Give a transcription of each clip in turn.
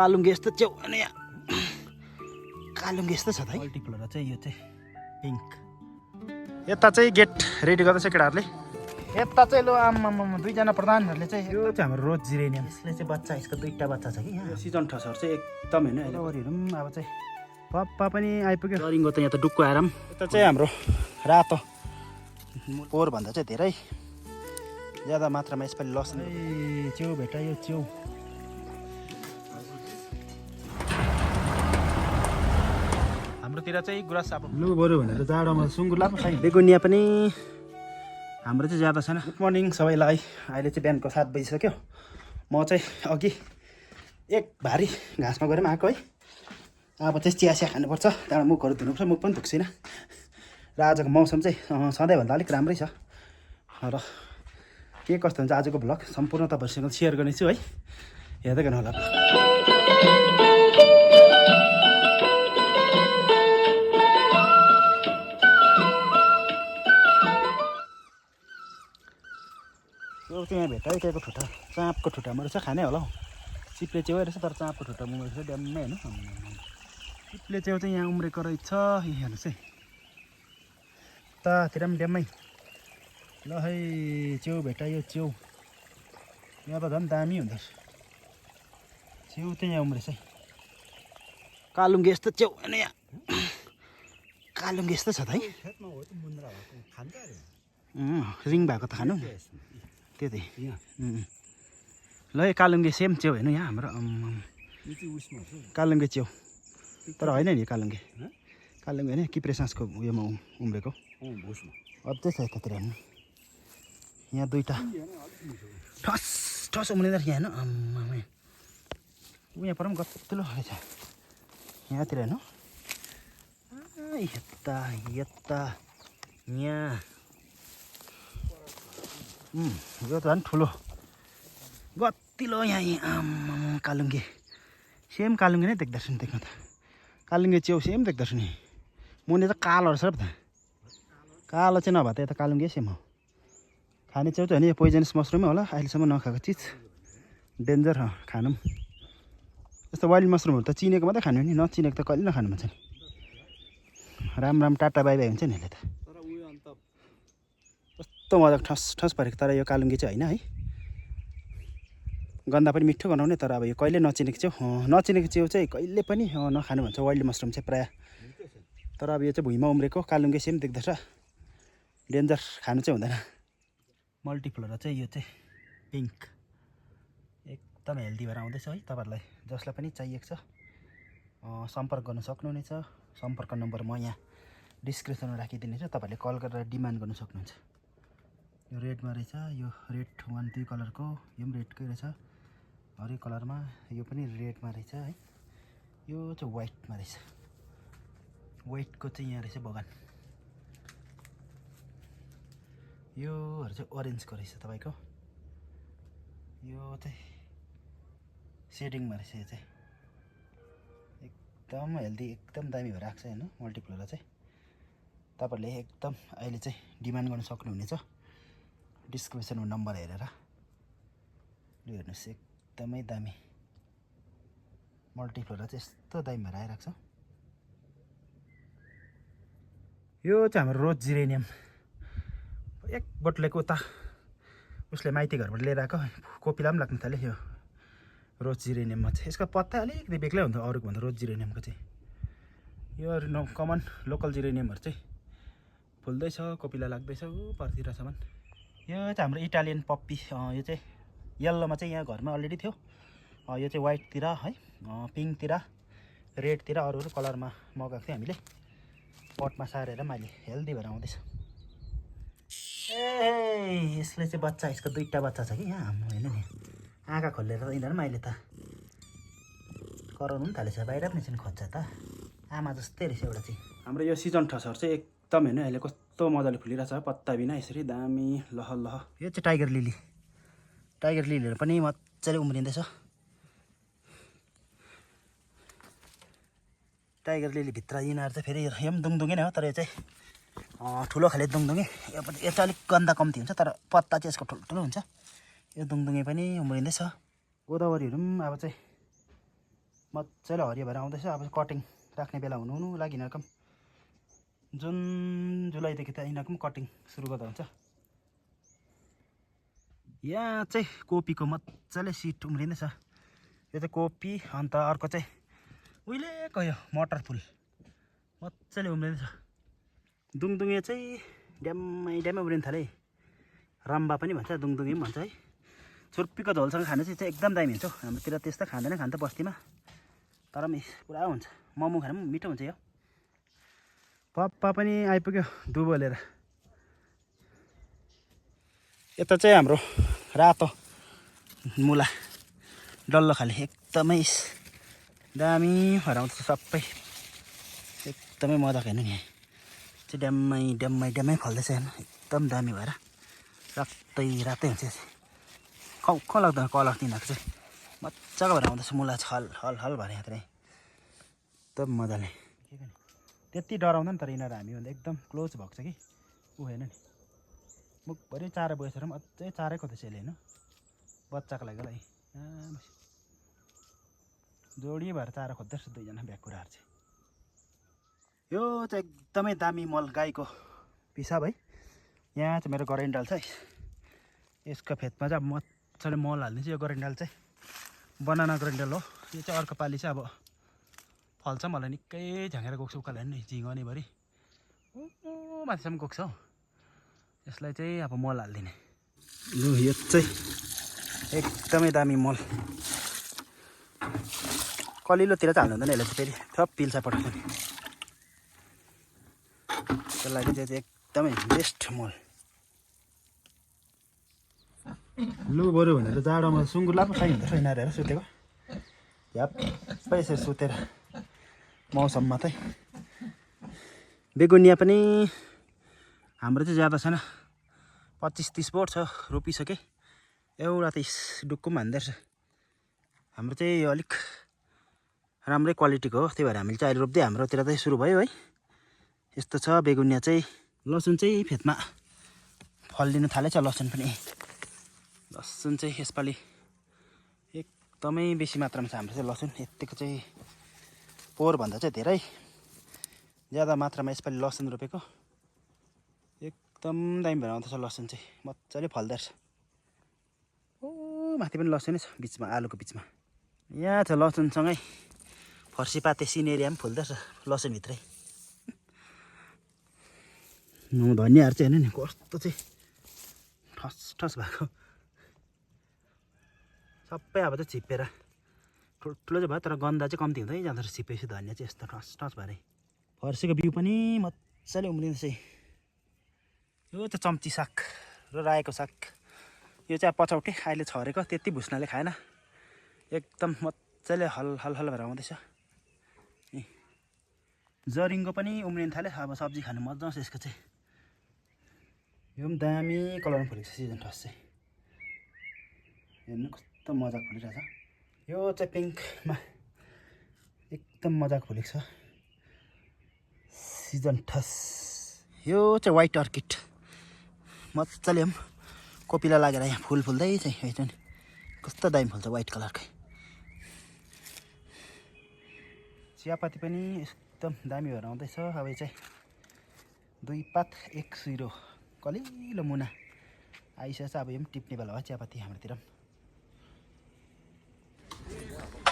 कालुङ्गे यस्तो च्याउ अनि कालुङ्गे यस्तो छ त है। मल्टिप्लर चाहिँ यो चाहिँ पिङ्क। यता चाहिँ गेट रेडी गर्दैछ केटाहरूले। यता चाहिँ लो आम्मामा दुईजना प्रधानहरूले चाहिँ यो चाहिँ हाम्रो रोज जिरेनियम। यसले चाहिँ बच्चा, यसको दुईवटा बच्चा छ कि यहाँ। सिजन ठसहरू चाहिँ एकदम होइन अगाडिहरू पनि अब चाहिँ पप्पा पनि आइपुग्यो। जरिङ्गो त यहाँ त डुक्को आएर पनि। यता चाहिँ हाम्रो रातो पोहोरभन्दा चाहिँ धेरै ज्यादा मात्रामा यसपालि लस। च्याउ भेटायो च्याउ। हाम्रोतिर चाहिँ गुराँस अब लु बरु भनेर जाडोमा सुँगुरला पनि खाइ। बेगुनिया पनि हाम्रो चाहिँ ज्यादा छैन। गुड मर्निङ सबैलाई। अहिले चाहिँ बिहानको 7 बजिसक्यो। म चाहिँ अघि एक भारी घाँसमा गएर आएको है। अब चाहिँ चिया खानुपर्छ, त्यहाँबाट मुखहरू धुनुपर्छ। मुख पनि धुक्छिनँ र आजको मौसम चाहिँ सधैँभन्दा अलिक राम्रै छ र के कस्तो हुन्छ आजको भ्लग सम्पूर्ण तपाईँहरूसँग सेयर गर्नेछु है। हेर्दै गर्नु होला। यो चाहिँ यहाँ भेटायो केको ठुटा, चाँपको ठुटामा रहेछ। खाने होला हौ। चिप्ले च्याउ रहेछ तर चाँपको ठुटा उम्रेको छ ड्याम्मै होइन। चिप्ले च्याउ चाहिँ यहाँ उम्रेको रहेछ। हेर्नुहोस् है, यतातिर पनि ड्याम्मै। ल है च्याउ भेटायो च्याउ। यहाँ त झन् दामी हुँदो रहेछ। च्याउ चाहिँ यहाँ उम्रेछ है। कालुङ्गे यस्तो च्याउ अनि यहाँ कालुङ्गे यस्तो छ त है। रिङ भएको त खानु त्यही त। ल है कालुङ्गे सेम च्याउ हेर्नु यहाँ हाम्रो कालुङ्गे च्याउ। तर होइन नि कालुङ्गे होइन किप्रेसासको उयोमा उम्रेको अझै छ यतातिर हेर्नु। यहाँ दुईवटा ठस ठस उम्रिँदो रहेछ यहाँ हेर्नु। यहाँ पर पनि गतिलो रहेछ यहाँतिर हेर्नु। यता यता यहाँ यो त झन् ठुलो गतिलो यहाँ कालुङ्गे। सेम कालुङ्गे नै देख्दो रहेछ नि। देख्नु त कालुङ्गे च्याउ सेम देख्दो रहेछ नि। मुनि त कालो रहेछ त। कालो चाहिँ नभए त यता कालुङ्गे सेम हो। खाने च्याउ चाहिँ होइन, यो पोइजनस मसरुमै होला। अहिलेसम्म नखाएको चिज डेन्जर हो खानु पनि। यस्तो वाइल्ड मसरुमहरू त चिनेको मात्रै खानु नि, नचिनेको त कहिले नखानु भन्छ नि। राम टाटा बाई बाई हुन्छ नि यसले त। कस्तो मजाको ठस ठस परेको। तर यो कालुङ्गे चाहिँ होइन है। गन्दा पनि मिठो बनाउने। तर अब यो कहिले नचिनेको च्याउ चाहिँ कहिले पनि नखानु भन्छ वाइल्ड मसरुम चाहिँ प्रायः। तर अब यो चाहिँ भुइँमा उम्रेको कालुङ्गे सेम देख्दछ। डेन्जर, खानु चाहिँ हुँदैन। मल्टिफ्लोरा चाहिँ यो चाहिँ पिङ्क एकदम हेल्दी भएर आउँदैछ है। तपाईँहरूलाई जसलाई पनि चाहिएको छ सम्पर्क गर्न सक्नुहुनेछ। सम्पर्क नम्बर म यहाँ डिस्क्रिप्सनमा राखिदिनेछु। तपाईँहरूले कल गरेर डिमान्ड गर्न सक्नुहुन्छ। यो रेडमा रहेछ। यो रेड 1-2 कलरको, यो पनि रेडकै रहेछ। हरेक कलरमा यो पनि रेडमा रहेछ है। यो चाहिँ वाइटमा रहेछ। वाइटको चाहिँ यहाँ रहेछ बगान। योहरू चाहिँ ओरेन्जको रहेछ तपाईँको। यो चाहिँ सेडिङमा रहेछ। यो चाहिँ एकदम हेल्दी, एकदम दामी भएर आएको छ होइन मल्टिप्लोरा चाहिँ। तपाईँहरूले एकदम अहिले चाहिँ डिमान्ड गर्न सक्नुहुनेछ डिस्क्रिप्सनमा नम्बर हेरेर। लु हेर्नुहोस् एकदमै दामी मल्टिफ्लोरा चाहिँ यस्तो दामी भएर आइरहेको छ। यो चाहिँ हाम्रो रोज जिरेनियम। एक बोटलेको उता उसले माइती घरबाट लिएर आएको कोपिला पनि लाग्नु थाल्यो। यो रोज जिरेनियममा चाहिँ यसको पत्ता अलिकति बेग्लै हुन्छ अरूको भन्दा। रोज जिरेनियमको चाहिँ यो कमन लोकल जिरेनियमहरू चाहिँ फुल्दैछ, कोपिला लाग्दैछ पर्तिरसम्म। यो चाहिँ हाम्रो इटालियन पप्पी। यो चाहिँ येल्लोमा चाहिँ यहाँ घरमा अलरेडी थियो। यो चाहिँ वाइटतिर है, पिङ्कतिर, रेडतिर अरू कलरमा मगाएको थियो हामीले। पटमा सारेर मैले हेल्दी भएर आउँदैछ। ए यसले चाहिँ बच्चा, यसको दुईवटा बच्चा छ कि यहाँ होइन नि। आँखा खोलेर यिनीहरू पनि अहिले त कराउनु पनि थालेछ। बाहिर पनि चाहिँ खोज्छ त। आमा जस्तै रहेछ एउटा चाहिँ। हाम्रो यो सिजन ठसहरू चाहिँ एकदम होइन अहिले कस्तो मजाले फुलिरहेछ पत्ता बिना यसरी दामी लह लह। यो चाहिँ टाइगर लिली। टाइगर लिलीहरू पनि मजाले उम्रिँदैछ। टाइगर लिली भित्र यिनीहरू चाहिँ फेरि यो पनि दुङदुङै नै हो। तर यो चाहिँ ठुलो खाले दुङदुङे। यो चाहिँ अलिक गन्दा कम्ती हुन्छ तर पत्ता चाहिँ यसको ठुल्ठुलो हुन्छ। यो दुङदुङे पनि उम्रिँदैछ। गोदावरीहरू पनि अब चाहिँ मजाले हरियो भएर आउँदैछ। अब कटिङ राख्ने बेला हुनु लागि यिनीहरूको जुन जुलाईदेखि त यिनीहरूको कटिङ सुरु गर्दा हुन्छ। यहाँ चाहिँ कोपीको मजाले सिड उम्रिँदैछ। यो चाहिँ कोपी, अन्त अर्को चाहिँ उहिलेको यो मटर फुल मजाले उम्रिँदैछ। दुङदुङे चाहिँ ड्याम्मै उम्रिन थाले। रम्बा पनि भन्छ, दुङदुङे पनि भन्छ है। छुर्पीको झोलसँग खानु चाहिँ एकदम दामी हुन्छ। हाम्रोतिर त्यस्तो खाँदैन, खान्छ बस्तीमा, तर पनि पुरा हुन्छ। मोमो खानु पनि मिठो हुन्छ। यो पप्पा पनि आइपुग्यो दुबो लिएर। यता चाहिँ हाम्रो रातो मुला डल्लो खाले एकदमै दामी भएर आउँछ सबै। एकदमै मजाको हेर्नु नि, चाहिँ ड्याम्मै फल्दैछ हेर्नु, एकदम दामी भएर रातै हुन्छ। खाउ लाग्दैन कलर तिनीहरूको चाहिँ मजाको भएर आउँदैछ। मुला हल भएर यहाँतिर एकदम मजाले। त्यति डराउँदैन, तर यिनीहरू हामीभन्दा एकदम क्लोज भएको छ कि ऊ हेर्नु नि, मुखभरि चारो बसेर पनि अझै चारै खोज्दैछ यसले हेर्नु, बच्चाको लागि जोडी भएर चारो खोज्दैछ दुईजना भ्याकुराहरू चाहिँ। यो चाहिँ एकदमै दामी मल गाईको पिसाब है। यहाँ चाहिँ मेरो गरेन्डाल छ है, यसको फेदमा चाहिँ अब मजाले मल हालिदिन्छु। यो गरेन्डाल चाहिँ बनाना गरेन्डाल हो। यो चाहिँ अर्को पालि चाहिँ अब फल्छ। मलाई निकै झ्याङेर गएको छ उकालो हेर्नु नि, झिङ्गनीभरि माथिसम्म गएको छ हौ। यसलाई चाहिँ अब मल हालिदिने। लु यो चाहिँ एकदमै दामी मल, कलिलोतिर चाहिँ हाल्नु हुँदैन यसलाई चाहिँ, फेरि थप पिल्छ पठाउँछ नि। त्यसको लागि चाहिँ एकदमै बेस्ट मल। लु बरु भनेर जाडोमा सुँगुरलाई पो खाइ हुँदैछ यिनीहरू हेर सुतेको, झ्याप्पै यसरी सुतेर मौसममा चाहिँ। बेगुनिया पनि हाम्रो चाहिँ ज्यादा छैन, 25-30 बोट छ, रोपिसके। एउटा त डुक्कुम हान्दै रहेछ। हाम्रो चाहिँ यो अलिक राम्रै क्वालिटीको हो, त्यही भएर हामीले चाहिँ अहिले रोप्दै हाम्रोतिर चाहिँ सुरु भयो है। यस्तो छ बेगुनिया चाहिँ। लसुन चाहिँ फेदमा फल्दिनु थालेछ। लसुन चाहिँ यसपालि एकदमै बेसी मात्रामा छ हाम्रो चाहिँ लसुन। यतिको चाहिँ पोहोरभन्दा चाहिँ धेरै ज्यादा मात्रामा यसपालि लसुन रोपेको। एकदम दामी भएर आउँदैछ लसुन चाहिँ, मजाले फल्दो रहेछ। ओ माथि पनि लसुनै छ बिचमा, आलुको बिचमा। यहाँ छ लसुनसँगै फर्सीपाते सिनेरिया पनि फुल्दो रहेछ लसुनभित्रै। धनियाँहरू चाहिँ हेर्नु नि कस्तो चाहिँ ठस भएको, सबै अब चाहिँ छिप्पेर ठुलो चाहिँ भयो, तर गन्दा चाहिँ कम्ती हुँदै जाँदो रहेछ छिप्पेपछि। धनियाँ चाहिँ यस्तो ठस भएर फर्सीको बिउ पनि मजाले उम्रिँदैछ। यो चाहिँ चम्ची साग र रायोको साग। यो चाहिँ पछौटे अहिले छरेको, त्यति भुस्नाले खाएन, एकदम मजाले हल भएर आउँदैछ। जरिङ्गो पनि उम्रिन थाल्यो, अब सब्जी खानु मजा आउँछ यसको चाहिँ। यो पनि दामी कलरमा फुलेको छ सिजन ठस चाहिँ, हेर्नु कस्तो मजाको फुलिरहेछ। यो चाहिँ पिङ्कमा एकदम मजाको फुलेको छ सिजन ठस। यो चाहिँ व्हाइट अर्किड मजाले पनि कोपिला लागेर यहाँ फुल फुल्दै चाहिँ हेर्नु नि कस्तो दामी फुल्छ व्हाइट कलरकै। चियापत्ती पनि एकदम दामी भएर आउँदैछ। अब यो चाहिँ 2 पात 1 सुइरो कलिलो मुना आइसकेछ। अब यो पनि टिप्ने बेला हो चियापत्ती हाम्रोतिर।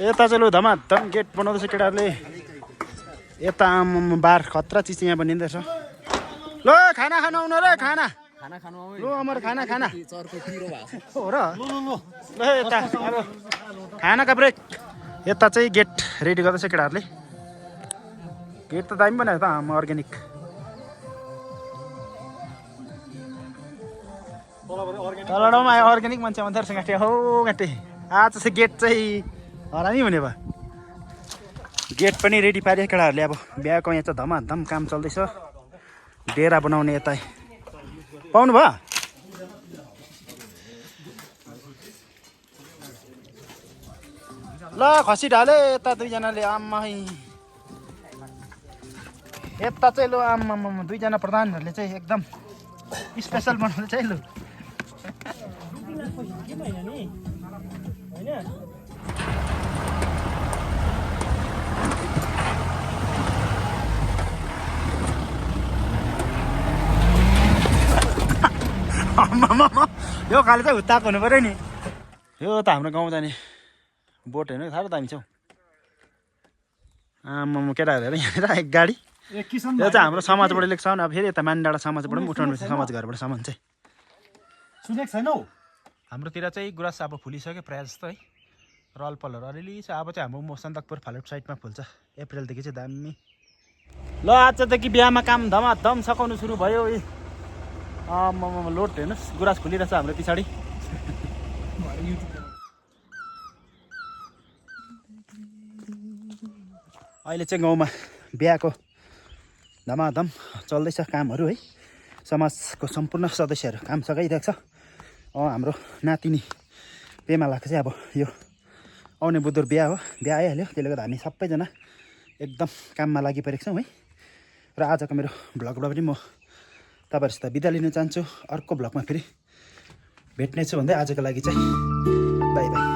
यता चाहिँ लु धमाधम गेट बनाउँदैछ केटाहरूले। यता आम बार खतरा चिज यहाँ बनिँदैछ। ल खाना खानु आउनु रे, खाना खानु लु अमर खाना हो र। ल यता अब खानाका ब्रेक। यता चाहिँ गेट रेडी गर्दैछ केटाहरूले। गेट त दामी बनायो त आम अर्ग्यानिक। तलडाउमा अर्ग्यानिक मान्छे आउँदो रहेछ गाँटे हो गाँटे। आज चाहिँ गेट चाहिँ हरामी हुने भयो। गेट पनि रेडी पारे केटाहरूले। अब बिहाको यहाँ चाहिँ धमाधम काम चल्दैछ। डेरा बनाउने यता पाउनु भयो। ल खसी ढाले यता दुईजनाले आम्मा। यता चाहिँ लु आम्मा दुईजना प्रधानहरूले चाहिँ एकदम स्पेसल बनाउनु चाहिँ लु। यो खाले चाहिँ हुत्ताएको हुनु पऱ्यो नि यो त हाम्रो गाउँ जाने बोट हेर्नु साह्रो दामी छ हौ आम्मामा केटाहरू हेर यहाँनिर एक गाडी यो चाहिँ हाम्रो समाजबाट लिएको छ भने अब फेरि यता मानडाँडा समाजबाट पनि उठाउनु पर्छ समाज घरबाट सामान चाहिँ सुनेको छैनौ हाम्रोतिर चाहिँ गुराँस अब फुलिसक्यो प्रायः जस्तो है रलपलहरू अलिअलि छ अब चाहिँ हाम्रो सन्दकपुर फालुट साइडमा फुल्छ अप्रिलदेखि चाहिँ दामी ल आजदेखि बिहामा काम धमाधम सघाउनु सुरु भयो आम्मामा लोड हेर्नुहोस् गुराँस फुलिरहेछ हाम्रो पछाडि अहिले चाहिँ गाउँमा बिहाको धमाधम चल्दैछ कामहरू है समाजको सम्पूर्ण सदस्यहरू काम सघाइरहेको छ हाम्रो नातिनी पेमालाको चाहिँ अब यो आउने बुधबार बिहा हो बिहा आइहाल्यो त्यसले गर्दा हामी सबैजना एकदम काममा लागिपरेको छौँ है र आजको मेरो भ्लगबाट पनि म तपाईँहरूसित बिदा लिन चाहन्छु अर्को भ्लगमा फेरि भेट्नेछु भन्दै आजको लागि चाहिँ बाई बाई